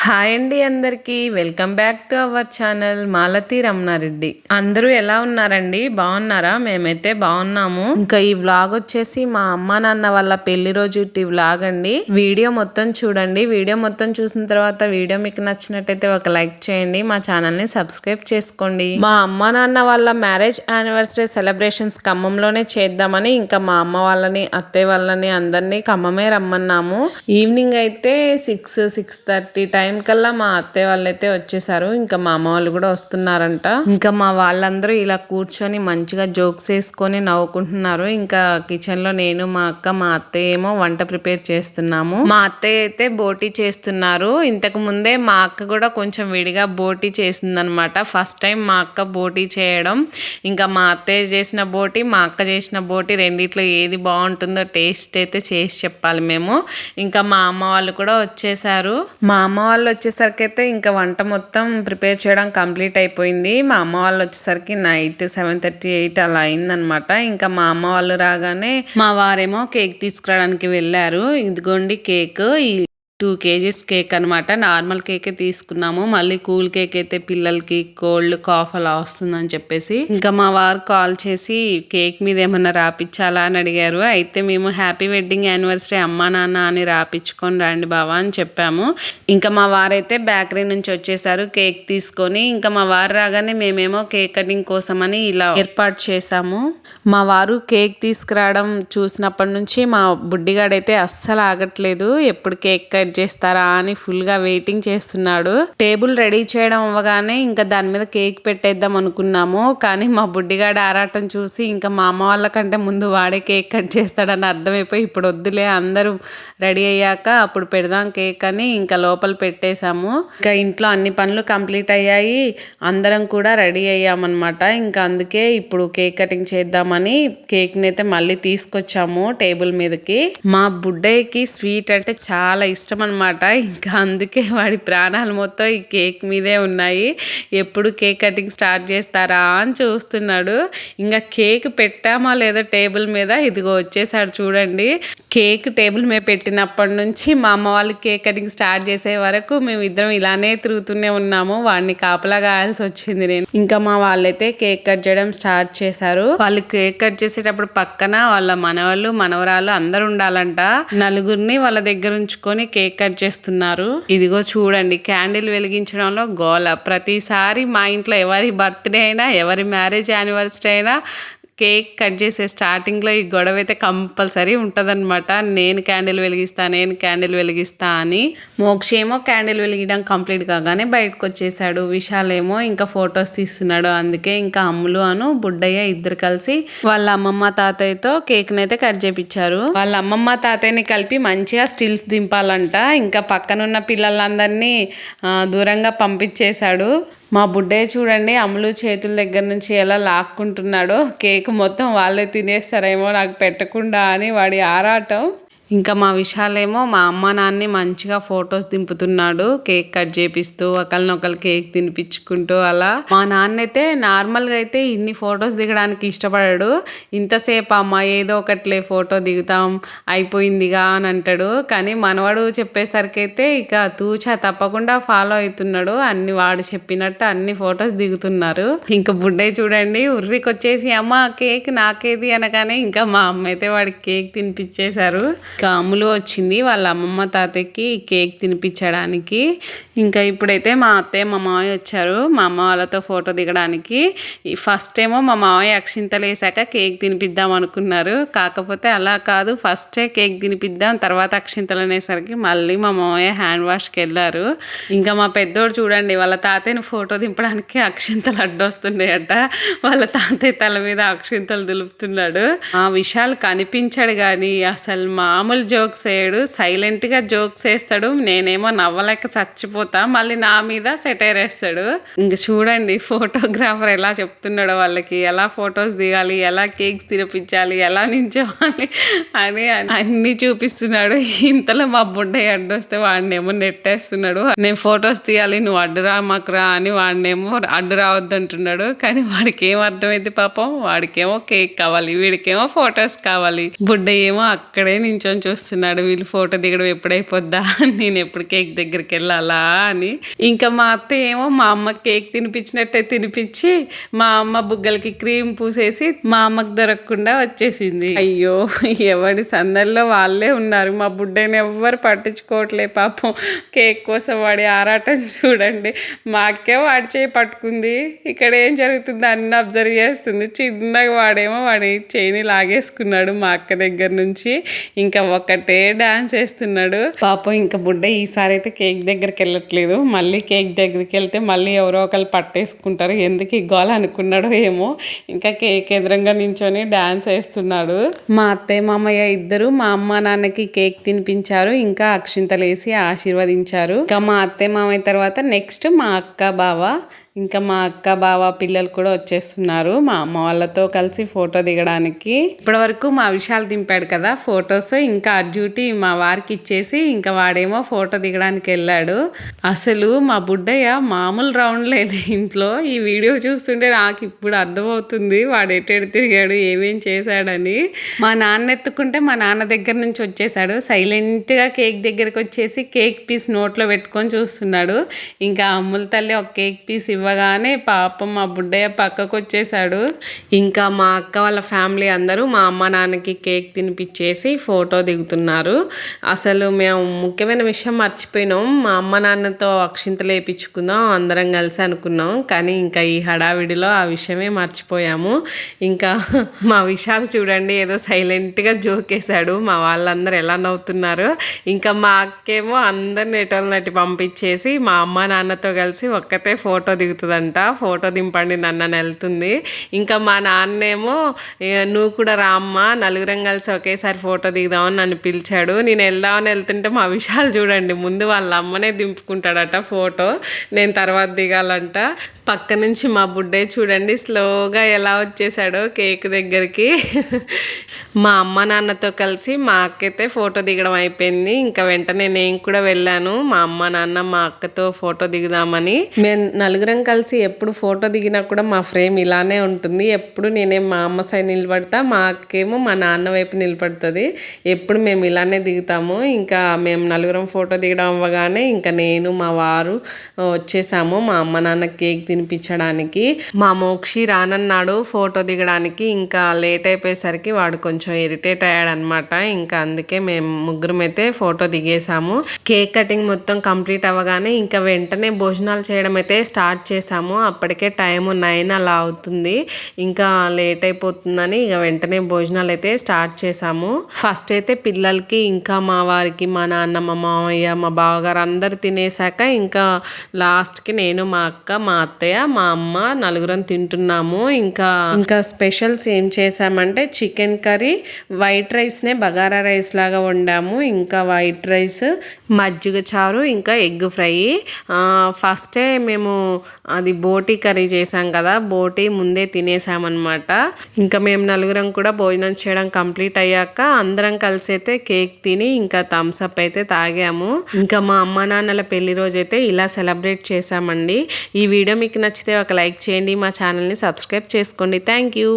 Hi అండి అందరికీ welcome back to our channel Malathi Ramana Reddy. అందరూ ఎలా ఉన్నారండి? బాగున్నారా? మేమైతే బాగున్నాము. ఇంకా ఈ వ్లాగ్ వచ్చేసి మా అమ్మ నాన్న వాళ్ళ పెళ్లి రోజు వ్లాగ్ అండి. వీడియో మొత్తం చూడండి. వీడియో మొత్తం చూసిన తర్వాత వీడియో మీకు నచ్చినట్టయితే ఒక లైక్ చేయండి. మా ఛానల్ ని సబ్స్క్రైబ్ చేసుకోండి. మా అమ్మ నాన్న వాళ్ళ మ్యారేజ్ యానివర్సరీ సెలబ్రేషన్స్ ఖమ్మంలోనే చేద్దామని ఇంకా మా అమ్మ వాళ్ళని అత్తయ్య వాళ్ళని అందరినీ ఖమ్మమే రమ్మన్నాము. ఈవినింగ్ అయితే 6:30 టైం కల్లా మా అత్తయ్య వాళ్ళైతే వచ్చేసారు. ఇంకా మా అమ్మ వాళ్ళు కూడా వస్తున్నారంట. ఇంకా మా వాళ్ళందరూ ఇలా కూర్చొని మంచిగా జోక్స్ వేసుకొని నవ్వుకుంటున్నారు. ఇంకా కిచెన్ లో నేను మా అక్క మా అత్తయ్య ఏమో వంట ప్రిపేర్ చేస్తున్నాము. మా అత్తయ్య అయితే బోటీ చేస్తున్నారు. ఇంతకు ముందే మా అక్క కూడా కొంచెం విడిగా బోటీ చేసిందనమాట. ఫస్ట్ టైం మా అక్క బోటీ చేయడం. ఇంకా మా అత్తయ్య చేసిన బోటీ మా అక్క చేసిన బోటీ రెండిట్లో ఏది బాగుంటుందో టేస్ట్ అయితే చేసి చెప్పాలి మేము. ఇంకా మా అమ్మ వాళ్ళు కూడా వచ్చేసారు. మా అమ్మ వాళ్ళు వచ్చేసరికి అయితే ఇంకా వంట మొత్తం ప్రిపేర్ చేయడం కంప్లీట్ అయిపోయింది. మా అమ్మ వాళ్ళు వచ్చేసరికి నైట్ 7:30, 8 అలా అయిందనమాట. ఇంకా మా అమ్మ వాళ్ళు రాగానే మా వారేమో కేక్ తీసుకురావడానికి వెళ్ళారు. ఇదిగోండి కేక్, 2 kgs కేక్ అనమాట. నార్మల్ కేకే తీసుకున్నాము. మళ్ళీ కూల్ కేక్ అయితే పిల్లలకి కోల్డ్ కాఫ్ అలా వస్తుందని చెప్పేసి ఇంకా మా వారు కాల్ చేసి కేక్ మీద ఏమన్నా రాపిచ్చాలా అని అడిగారు. అయితే మేము హ్యాపీ వెడ్డింగ్ యానివర్సరీ అమ్మా నాన్న అని రాపిచ్చుకొని రండి బావా అని చెప్పాము. ఇంకా మా వారైతే బేకరీ నుంచి వచ్చేసారు కేక్ తీసుకొని. ఇంకా మా వారు రాగానే మేమేమో కేక్ కటింగ్ కోసం అని ఇలా ఏర్పాటు చేసాము. మా వారు కేక్ తీసుకురావడం చూసినప్పటి నుంచి మా బుడ్డిగాడైతే అస్సలు ఆగట్లేదు. ఎప్పుడు కేక్ కట్ చేస్తారా అని ఫుల్ గా వెయిటింగ్ చేస్తున్నాడు. టేబుల్ రెడీ చేయడం అవ్వగానే ఇంకా దాని మీద కేక్ పెట్టేద్దాం అనుకున్నాము. కానీ మా బుడ్డిగాడు ఆరాటం చూసి ఇంకా మా అమ్మ వాళ్ళ కంటే ముందు వాడే కేక్ కట్ చేస్తాడని అర్థమైపోయి ఇప్పుడు వద్దులే అందరూ రెడీ అయ్యాక అప్పుడు పెడదాం కేక్ అని ఇంకా లోపల పెట్టేశాము. ఇంకా ఇంట్లో అన్ని పనులు కంప్లీట్ అయ్యాయి. అందరం కూడా రెడీ అయ్యామన్నమాట. ఇంకా అందుకే ఇప్పుడు కేక్ కటింగ్ చేద్దామని కేక్ ని అయితే మళ్ళీ తీసుకొచ్చాము టేబుల్ మీదకి. మా బుడ్డయ్యకి స్వీట్ అంటే చాలా ఇష్టం అనమాట. ఇంకా అందుకే వాడి ప్రాణాలు మొత్తం ఈ కేక్ మీదే ఉన్నాయి. ఎప్పుడు కేక్ కటింగ్ స్టార్ట్ చేస్తారా అని చూస్తున్నాడు. ఇంకా కేక్ పెట్టామా లేదా టేబుల్ మీద, ఇదిగో వచ్చేసాడు చూడండి. కేక్ టేబుల్ మీద పెట్టినప్పటి నుంచి మా అమ్మ వాళ్ళు కేక్ కటింగ్ స్టార్ట్ చేసే వరకు మేము ఇద్దరం ఇలానే తిరుగుతూనే ఉన్నాము. వాడిని కాపలా గాయాల్సి వచ్చింది నేను. ఇంకా మా వాళ్ళైతే కేక్ కట్ చేయడం స్టార్ట్ చేశారు. వాళ్ళు కేక్ కట్ చేసేటప్పుడు పక్కన వాళ్ళ మనవాళ్ళు మనవరాలు అందరు ఉండాలంట. నలుగురిని వాళ్ళ దగ్గర ఉంచుకొని కేక్ కట్ చేస్తున్నారు. ఇదిగో చూడండి క్యాండిల్ వెలిగించడంలో గోల. ప్రతిసారి మా ఇంట్లో ఎవరి బర్త్డే అయినా ఎవరి మ్యారేజ్ యానివర్సరీ అయినా కేక్ కట్ చేసే స్టార్టింగ్లో ఈ గొడవ అయితే కంపల్సరీ ఉంటుందన్నమాట. నేను క్యాండిల్ వెలిగిస్తా అని. మోక్ష ఏమో క్యాండిల్ వెలిగించడం కంప్లీట్ కాగానే బయటకు వచ్చేసాడు. విశాల్ ఏమో ఇంకా ఫొటోస్ తీస్తున్నాడు. అందుకే ఇంకా అమ్ములు అను బుడ్డయ్య ఇద్దరు కలిసి వాళ్ళ అమ్మమ్మ తాతయ్యతో కేక్ నైతే కట్ చేపించారు. వాళ్ళ అమ్మమ్మ తాతయ్యని కలిపి మంచిగా స్టిల్స్ దింపాలంట. ఇంకా పక్కనున్న పిల్లలందరినీ దూరంగా పంపించేశాడు. మా బుడ్డయ్య చూడండి అమ్ములు చేతుల దగ్గర నుంచి ఎలా లాక్కుంటున్నాడో. కేక్ మొత్తం వాళ్ళే తినేస్తారేమో నాకు పెట్టకుండా అని వాడి ఆరాటం. ఇంకా మా విశాలేమో మా అమ్మ నాన్ని మంచిగా ఫొటోస్ దింపుతున్నాడు. కేక్ కట్ చేపిస్తూ ఒకరినొకరు కేక్ తినిపించుకుంటూ అలా. మా నాన్న అయితే నార్మల్గా అయితే ఇన్ని ఫొటోస్ దిగడానికి ఇష్టపడాడు. ఇంతసేపు అమ్మ ఏదో ఒకట్లే ఫోటో దిగుతాం అయిపోయిందిగా అని అంటాడు. కానీ మనవాడు చెప్పేసరికి అయితే ఇక తూచా తప్పకుండా ఫాలో అవుతున్నాడు. అన్ని వాడు చెప్పినట్టు అన్ని ఫొటోస్ దిగుతున్నారు. ఇంకా బుడ్డయ్య చూడండి ఉర్రికి వచ్చేసి అమ్మ కేక్ నాకేది అనగానే ఇంకా మా అమ్మ అయితే వాడికి కేక్ తినిపించేశారు. ఇంకా అమ్ములు వచ్చింది వాళ్ళ అమ్మమ్మ తాతయ్యకి కేక్ తినిపించడానికి. ఇంకా ఇప్పుడైతే మా అత్తయ్య మా మామయ్య వచ్చారు మా అమ్మ వాళ్ళతో ఫోటో దిగడానికి. ఫస్ట్ ఏమో మా మామయ్య అక్షింతలు వేసాక కేక్ తినిపిద్దాం అనుకున్నారు. కాకపోతే అలా కాదు, ఫస్టే కేక్ తినిపిద్దాం తర్వాత అక్షింతలు అనేసరికి మళ్ళీ మా మామయ్య హ్యాండ్ వాష్కి వెళ్ళారు. ఇంకా మా పెద్దోడు చూడండి వాళ్ళ తాతయ్యని ఫోటో దింపడానికి అక్షింతలు అడ్డొస్తున్నాయట. వాళ్ళ తాతయ్య తల మీద అక్షింతలు దులుపుతున్నాడు. ఆ విషయాలు కనిపించాడు కానీ అసలు మామూలు జోక్స్ వేయడు. సైలెంట్గా జోక్స్ వేస్తాడు. నేనేమో నవ్వలేక చచ్చిపోతా. మళ్ళీ నా మీద సెటైర్ వేస్తాడు. ఇంక చూడండి ఫోటోగ్రాఫర్ ఎలా చెప్తున్నాడో వాళ్ళకి ఎలా ఫొటోస్ దిగాలి, ఎలా కేక్స్ తినిపించాలి, ఎలా నించోవాలి అని అన్ని చూపిస్తున్నాడు. ఇంతలో మా బుడ్డయ్య అడ్డొస్తే వాడినేమో నెట్టేస్తున్నాడు. నేను ఫొటోస్ తీయాలి నువ్వు అడ్డు రా మాకురా అని వాడినేమో అడ్డు రావద్దంటున్నాడు. కానీ వాడికి ఏం అర్థమైంది పాపం. వాడికేమో కేక్ కావాలి, వీడికేమో ఫొటోస్ కావాలి. బుడ్డయ్య ఏమో అక్కడే నించొని పెట్టుకొని చూస్తున్నాడు, వీళ్ళు ఫోటో దిగడం ఎప్పుడైపోద్దా, నేను ఎప్పుడు కేక్ దగ్గరికి వెళ్ళాలా అని. ఇంకా మా అత్త ఏమో మా అమ్మ కేక్ తినిపించినట్టే తినిపించి మా అమ్మ బుగ్గలకి క్రీమ్ పూసేసి మా అమ్మకు దొరకకుండా వచ్చేసింది. అయ్యో, ఎవడి సందర్లో వాళ్ళే ఉన్నారు. మా బుడ్డని ఎవ్వరు పట్టించుకోవట్లే పాపం. కేక్ కోసం వాడి ఆరాటం చూడండి. మా అక్కే వాడి చేయి పట్టుకుంది. ఇక్కడ ఏం జరుగుతుందో అన్ని అబ్జర్వ్ చేస్తుంది. చిన్నగా వాడేమో వాడి చేయిని లాగేసుకున్నాడు మా అక్క దగ్గర నుంచి. ఇంకా ఒకటే డాన్స్ వేస్తున్నాడు పాపం. ఇంకా బుడ్డ ఈసారి అయితే కేక్ దగ్గరికి వెళ్ళట్లేదు. మళ్ళీ కేక్ దగ్గరికి వెళ్తే మళ్ళీ ఎవరో ఒకరు పట్టేసుకుంటారు. ఎందుకు ఇగ్గాలి అనుకున్నాడో ఏమో. ఇంకా కేక్ ఎదురుగా నించొని డాన్స్ వేస్తున్నాడు. మా అత్తయ్య మామయ్య ఇద్దరు మా అమ్మ నాన్నకి కేక్ తినిపించారు. ఇంకా అక్షింతలేసి ఆశీర్వదించారు. ఇంకా మా అత్తయ్య మామయ్య తర్వాత నెక్స్ట్ మా అక్క బావ. ఇంకా మా అక్క బావ పిల్లలు కూడా వచ్చేస్తున్నారు మా అమ్మ వాళ్ళతో కలిసి ఫోటో దిగడానికి. ఇప్పటి వరకు మా విశాల్ దింపాడు కదా ఫొటోస్. ఇంకా ఆ డ్యూటీ మా వారికి ఇచ్చేసి ఇంకా వాడేమో ఫోటో దిగడానికి వెళ్ళాడు. అసలు మా బుడ్డయ్య మామూలు రౌండ్ లేదు ఇంట్లో. ఈ వీడియో చూస్తుంటే నాకు ఇప్పుడు అర్థమవుతుంది వాడు ఎటు తిరిగాడు, ఏమేం చేశాడని. మా నాన్న ఎత్తుకుంటే మా నాన్న దగ్గర నుంచి వచ్చేసాడు. సైలెంట్గా కేక్ దగ్గరికి వచ్చేసి కేక్ పీస్ నోట్లో పెట్టుకొని చూస్తున్నాడు. ఇంకా అమ్ముల తల్లి ఒక కేక్ పీస్ ఇవ్వగానే పాపం మా బుడ్డయ్య పక్కకు వచ్చేసాడు. ఇంకా మా అక్క వాళ్ళ ఫ్యామిలీ అందరూ మా అమ్మ నాన్నకి కేక్ తినిపించేసి ఫోటో దిగుతున్నారు. అసలు మేము ముఖ్యమైన విషయం మర్చిపోయినాం. మా అమ్మ నాన్నతో అక్షింతలు వేయించుకుందాం అందరం కలిసి అనుకున్నాం. కానీ ఇంకా ఈ హడావిడిలో ఆ విషయమే మర్చిపోయాము. ఇంకా మా విశాల్ చూడండి ఏదో సైలెంట్గా జోకేశాడు. మా వాళ్ళందరూ ఎలా నవ్వుతున్నారు. ఇంకా మా అక్కేమో అందరిని ఎటోళ్ళనటి పంపించేసి మా అమ్మ నాన్నతో కలిసి ఒక్కతే ఫోటో దిగుతుందంట. ఫోటో దింపండి నన్ను వెళ్తుంది. ఇంకా మా నాన్నేమో నువ్వు కూడా రామ్మ నలుగురం కలిసి ఒకేసారి ఫోటో దిగుదామని నన్ను పిలిచాడు. నేను వెళ్దామని వెళ్తుంటే మా విశాల్ చూడండి ముందు వాళ్ళ అమ్మనే దింపుకుంటాడట ఫోటో, నేను తర్వాత దిగాలంట. పక్క నుంచి మా బుడ్డే చూడండి స్లోగా ఎలా వచ్చేసాడో కేక్ దగ్గరికి. మా అమ్మ నాన్నతో కలిసి మా అక్కయితే ఫోటో దిగడం అయిపోయింది. ఇంకా వెంటనే నేను కూడా వెళ్ళాను మా అమ్మ నాన్న మా అక్కతో ఫోటో దిగుదామని. మేము నలుగురం కలిసి ఎప్పుడు ఫోటో దిగినా కూడా మా ఫ్రేమ్ ఇలానే ఉంటుంది. ఎప్పుడు నేనేం మా అమ్మ సైడ్ నిలబడతా, మా అక్కేమో మా నాన్న వైపు నిలబడుతుంది. ఎప్పుడు మేము ఇలానే దిగుతాము. ఇంకా మేము నలుగురం ఫోటో దిగడం అవ్వగానే ఇంకా నేను మా వారు వచ్చేసాము మా అమ్మ నాన్న కేక్ తినిపించడానికి. మా మోక్షి రానన్నాడు ఫోటో దిగడానికి. ఇంకా లేట్ అయిపోయేసరికి వాడు కొంచెం ఇరిటేట్ అయ్యాడనమాట. ఇంకా అందుకే మేము ముగ్గురం అయితే ఫోటో దిగేసాము. కేక్ కటింగ్ మొత్తం కంప్లీట్ అవ్వగానే ఇంకా వెంటనే భోజనాలు చేయడం అయితే స్టార్ట్ చేసాము. అప్పటికే టైం 9 అలా అవుతుంది. ఇంకా లేట్ అయిపోతుందని ఇక వెంటనే భోజనాలు అయితే స్టార్ట్ చేసాము. ఫస్ట్ అయితే పిల్లలకి ఇంకా మా వారికి మా నాన్న మా మామయ్య మా బావగారు అందరు తినేసాక ఇంకా లాస్ట్కి నేను మా అక్క మా అత్తయ్య మా అమ్మ నలుగురం తింటున్నాము. ఇంకా స్పెషల్స్ ఏం చేసామంటే చికెన్ కర్రీ, వైట్ రైస్నే బగారా రైస్ లాగా వండాము. ఇంకా వైట్ రైస్, మజ్జిగ చారు, ఇంకా ఎగ్ ఫ్రై. ఫస్టే మేము అది బోటీ కర్రీ చేసాం కదా, బోటీ ముందే తినేసామన్నమాట. ఇంకా మేము నలుగురం కూడా భోజనం చేయడం కంప్లీట్ అయ్యాక అందరం కలిసి అయితే కేక్ తిని ఇంకా థమ్స్ అప్ అయితే తాగాము. ఇంకా మా అమ్మ నాన్నల పెళ్లి రోజు అయితే ఇలా సెలబ్రేట్ చేసామండి. ఈ వీడియో మీకు నచ్చితే ఒక లైక్ చేయండి, మా ఛానల్ని సబ్స్క్రైబ్ చేసుకోండి. Thank you.